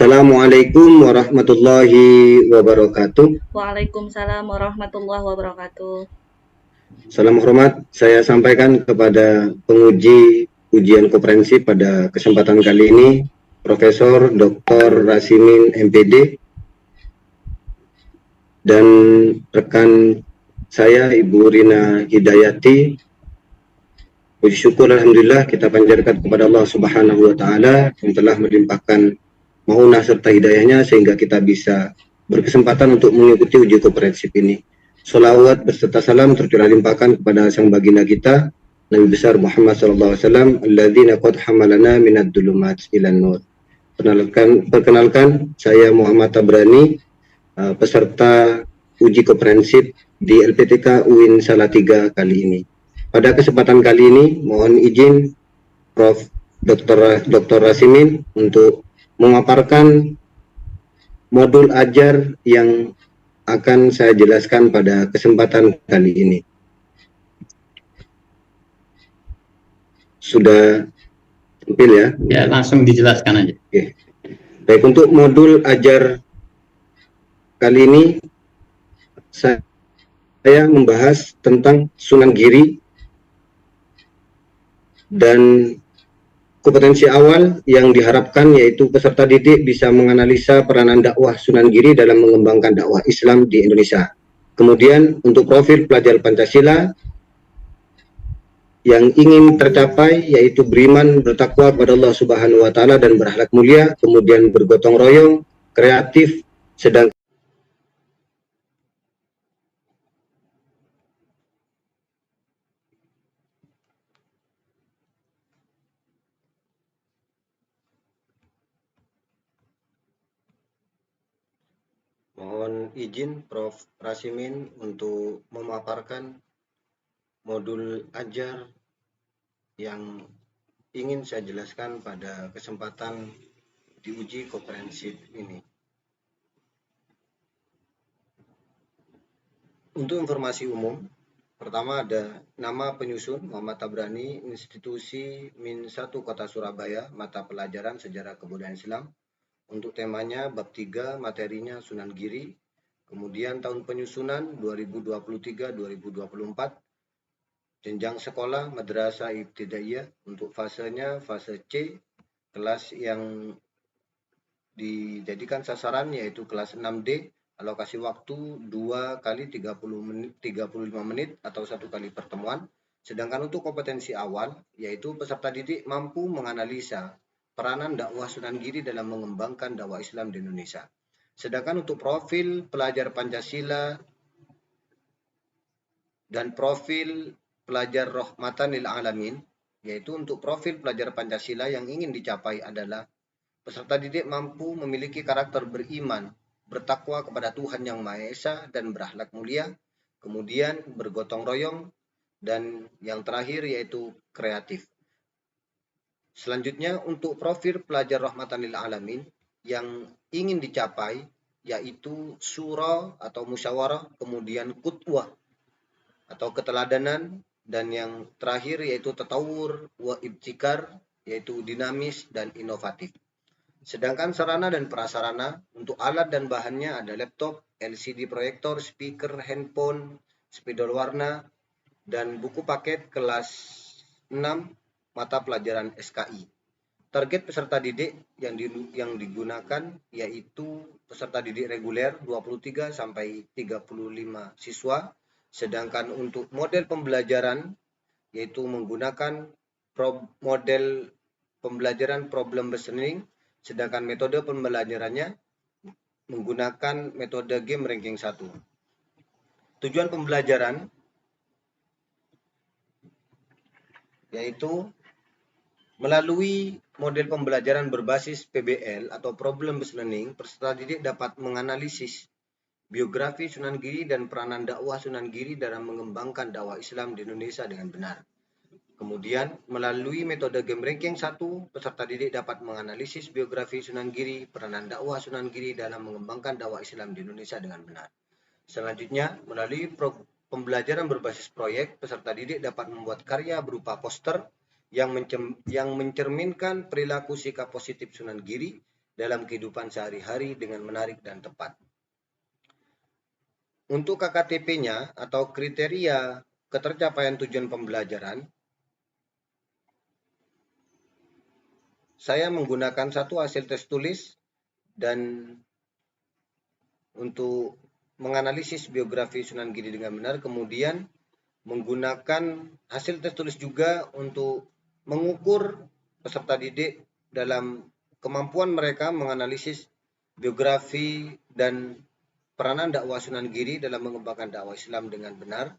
Assalamualaikum warahmatullahi wabarakatuh. Waalaikumsalam warahmatullahi wabarakatuh. Salam hormat saya sampaikan kepada penguji ujian komprehensif pada kesempatan kali ini, Profesor Dr. Rasimin MPD, dan rekan saya Ibu Rina Hidayati. Puji syukur alhamdulillah kita panjatkan kepada Allah Subhanahu wa taala yang telah melimpahkan maunah serta hidayahnya sehingga kita bisa berkesempatan untuk mengikuti uji komprehensif ini. Salawat beserta salam tercurah limpahkan kepada sang baginda kita Nabi besar Muhammad SAW, alladzina qad hamalana minad dulumat ilan nur. Perkenalkan saya Muhammad Tabrani, peserta uji komprehensif di LPTK UIN Salatiga kali ini. Pada kesempatan kali ini mohon izin Prof. Dr. Rasimin untuk memaparkan modul ajar yang akan saya jelaskan pada kesempatan kali ini. Sudah tampil ya? Ya, langsung dijelaskan aja. Oke. Baik, untuk modul ajar kali ini saya membahas tentang Sunan Giri dan kompetensi awal yang diharapkan yaitu peserta didik bisa menganalisa peranan dakwah Sunan Giri dalam mengembangkan dakwah Islam di Indonesia. Kemudian untuk profil pelajar Pancasila yang ingin tercapai yaitu beriman, bertakwa kepada Allah Subhanahu wa taala dan berakhlak mulia, kemudian bergotong royong, kreatif, sedang mohon izin Prof. Rasimin untuk memaparkan modul ajar yang ingin saya jelaskan pada kesempatan diuji komprehensif ini. Untuk informasi umum, pertama ada nama penyusun Muhammad Tabrani, institusi Min 1 Kota Surabaya, mata pelajaran Sejarah Kebudayaan Islam. Untuk temanya bab 3, materinya Sunan Giri. Kemudian tahun penyusunan 2023-2024. Jenjang sekolah Madrasah Ibtidaiyah. Untuk fasenya fase C, kelas yang dijadikan sasaran yaitu kelas 6D. Alokasi waktu 2 kali 35 menit atau 1 kali pertemuan. Sedangkan untuk kompetensi awal yaitu peserta didik mampu menganalisa peranan dakwah Sunan Giri dalam mengembangkan dakwah Islam di Indonesia. Sedangkan untuk profil pelajar Pancasila dan profil pelajar Rahmatan lil Alamin, yaitu untuk profil pelajar Pancasila yang ingin dicapai adalah peserta didik mampu memiliki karakter beriman, bertakwa kepada Tuhan Yang Maha Esa dan berakhlak mulia, kemudian bergotong royong, dan yang terakhir yaitu kreatif. Selanjutnya untuk profil pelajar Rahmatan lil Alamin yang ingin dicapai yaitu syura atau musyawarah, kemudian qudwah atau keteladanan, dan yang terakhir yaitu tatawur wa ibtikar, yaitu dinamis dan inovatif. Sedangkan sarana dan prasarana untuk alat dan bahannya ada laptop, LCD proyektor, speaker, handphone, spidol warna, dan buku paket kelas 6 mata pelajaran SKI. Target peserta didik yang digunakan yaitu peserta didik reguler 23 sampai 35 siswa. Sedangkan untuk model pembelajaran yaitu menggunakan model pembelajaran problem listening, sedangkan metode pembelajarannya menggunakan metode game ranking 1. Tujuan pembelajaran yaitu melalui model pembelajaran berbasis PBL atau problem based learning, peserta didik dapat menganalisis biografi Sunan Giri dan peranan dakwah Sunan Giri dalam mengembangkan dakwah Islam di Indonesia dengan benar. Kemudian, melalui metode game ranking 1, peserta didik dapat menganalisis biografi Sunan Giri, peranan dakwah Sunan Giri dalam mengembangkan dakwah Islam di Indonesia dengan benar. Selanjutnya, melalui pembelajaran berbasis proyek, peserta didik dapat membuat karya berupa poster yang mencerminkan perilaku sikap positif Sunan Giri dalam kehidupan sehari-hari dengan menarik dan tepat. Untuk KKTP-nya atau kriteria ketercapaian tujuan pembelajaran, saya menggunakan satu hasil tes tulis dan untuk menganalisis biografi Sunan Giri dengan benar, kemudian menggunakan hasil tes tulis juga untuk mengukur peserta didik dalam kemampuan mereka menganalisis biografi dan peranan dakwah Sunan Giri dalam mengembangkan dakwah Islam dengan benar.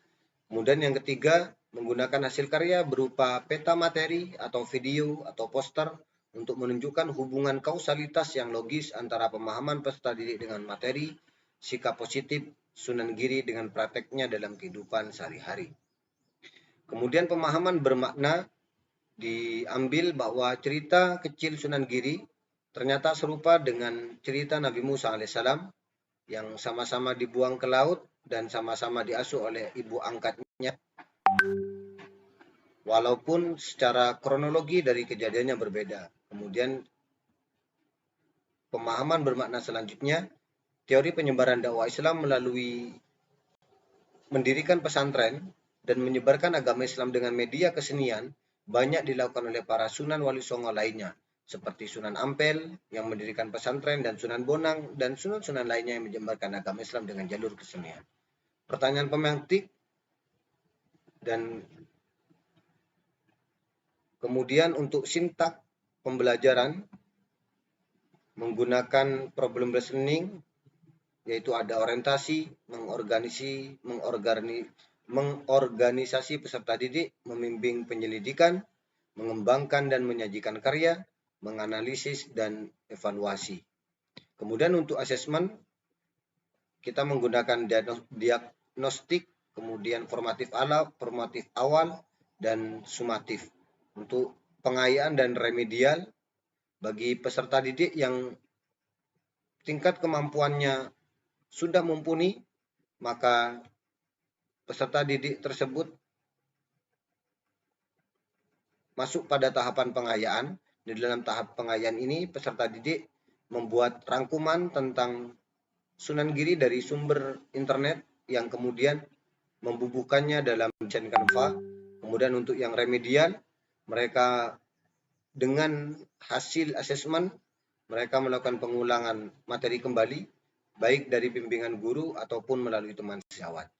Kemudian yang ketiga, menggunakan hasil karya berupa peta materi atau video atau poster untuk menunjukkan hubungan kausalitas yang logis antara pemahaman peserta didik dengan materi, sikap positif Sunan Giri dengan prakteknya dalam kehidupan sehari-hari. Kemudian pemahaman bermakna diambil bahwa cerita kecil Sunan Giri ternyata serupa dengan cerita Nabi Musa alaihissalam yang sama-sama dibuang ke laut dan sama-sama diasuh oleh ibu angkatnya, walaupun secara kronologi dari kejadiannya berbeda. Kemudian pemahaman bermakna selanjutnya, teori penyebaran dakwah Islam melalui mendirikan pesantren dan menyebarkan agama Islam dengan media kesenian banyak dilakukan oleh para Sunan Wali Songo lainnya, seperti Sunan Ampel yang mendirikan pesantren dan Sunan Bonang dan Sunan-Sunan lainnya yang menyebarkan agama Islam dengan jalur kesenian. Pertanyaan pemantik dan kemudian untuk sintak pembelajaran menggunakan problem listening, yaitu ada orientasi, mengorganisasi peserta didik, membimbing penyelidikan, mengembangkan dan menyajikan karya, menganalisis dan evaluasi. Kemudian untuk asesmen, kita menggunakan diagnostik, kemudian formatif awal, dan sumatif. Untuk pengayaan dan remedial, bagi peserta didik yang tingkat kemampuannya sudah mumpuni, maka peserta didik tersebut masuk pada tahapan pengayaan. Di dalam tahap pengayaan ini, peserta didik membuat rangkuman tentang Sunan Giri dari sumber internet yang kemudian membubuhkannya dalam desain Canva. Kemudian untuk yang remedial, mereka dengan hasil asesmen, mereka melakukan pengulangan materi kembali, baik dari bimbingan guru ataupun melalui teman sejawat.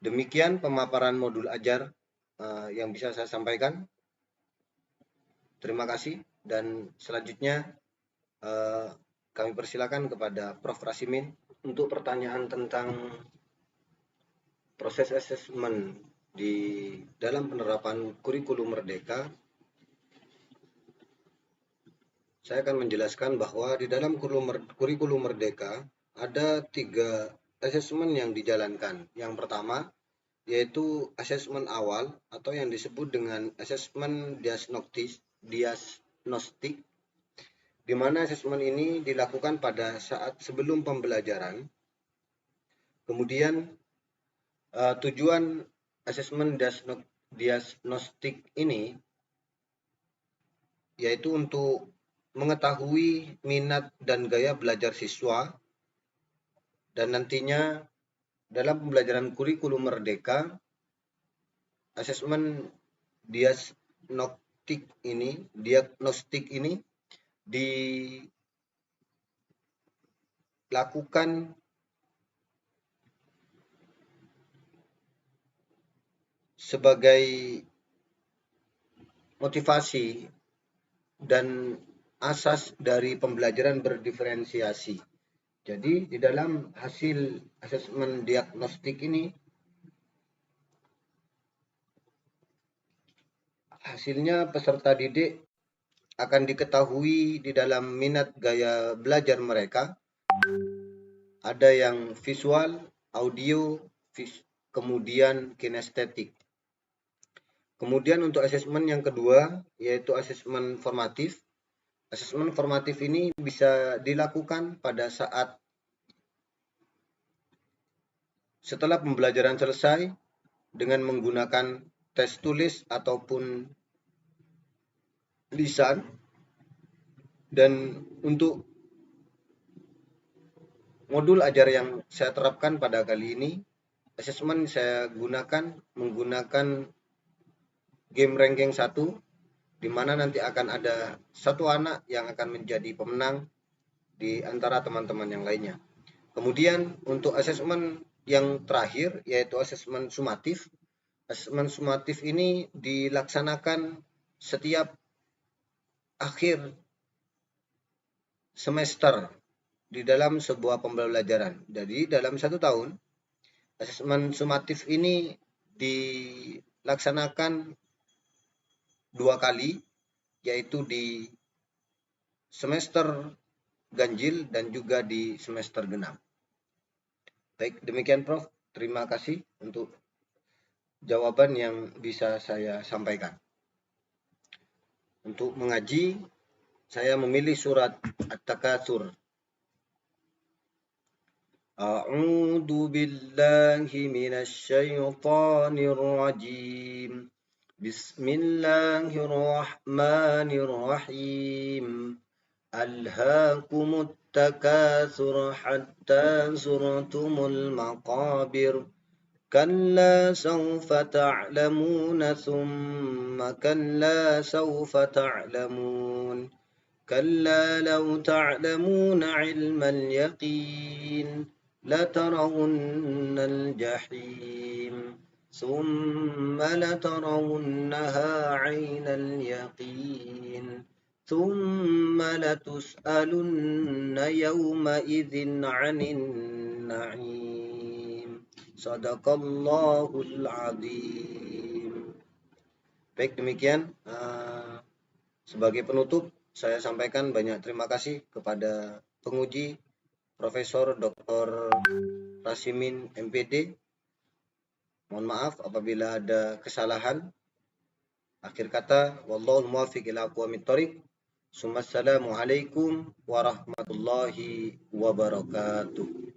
Demikian pemaparan modul ajar yang bisa saya sampaikan. Terima kasih, dan selanjutnya kami persilakan kepada Prof. Rasimin untuk pertanyaan tentang proses asesmen di dalam penerapan kurikulum Merdeka. Saya akan menjelaskan bahwa di dalam kurikulum Merdeka ada 3 asesmen yang dijalankan. Yang pertama yaitu asesmen awal atau yang disebut dengan asesmen diagnostik, di mana asesmen ini dilakukan pada saat sebelum pembelajaran. Kemudian tujuan asesmen diagnostik ini yaitu untuk mengetahui minat dan gaya belajar siswa, dan nantinya dalam pembelajaran kurikulum Merdeka, asesmen diagnostik ini dilakukan sebagai motivasi dan asas dari pembelajaran berdiferensiasi. Jadi di dalam hasil asesmen diagnostik ini, hasilnya peserta didik akan diketahui di dalam minat gaya belajar mereka. Ada yang visual, audio, kemudian kinestetik. Kemudian untuk asesmen yang kedua yaitu asesmen formatif. Asesmen formatif ini bisa dilakukan pada saat setelah pembelajaran selesai dengan menggunakan tes tulis ataupun lisan, Dan untuk modul ajar yang saya terapkan pada kali ini, asesmen saya menggunakan game ranking 1, di mana nanti akan ada satu anak yang akan menjadi pemenang di antara teman-teman yang lainnya. Kemudian untuk asesmen yang terakhir yaitu asesmen sumatif. Asesmen sumatif ini dilaksanakan setiap akhir semester di dalam sebuah pembelajaran. Jadi dalam 1 tahun, asesmen sumatif ini dilaksanakan 2 kali, yaitu di semester ganjil dan juga di semester genap. Baik, demikian Prof. Terima kasih untuk jawaban yang bisa saya sampaikan. Untuk mengaji, saya memilih surat At-Takatsur. A'udzu billahi minasy syaithanir rajim. Bismillahirrahmanirrahim. Alhaakumut takatsur hatta zurtumul maqabir. كلا سوف تعلمون ثم كلا سوف تعلمون كلا لو تعلمون علم اليقين لترون الجحيم ثم لترونها عين اليقين ثم لتسألن يومئذ عن النعيم. Sadaqallahul azim. Baik, demikian sebagai penutup saya sampaikan banyak terima kasih kepada penguji Profesor Dr. Rasimin MPD. Mohon maaf apabila ada kesalahan. Akhir kata, wallahul muwaffiq ila aqwamit thoriq. Assalamualaikum warahmatullahi wabarakatuh.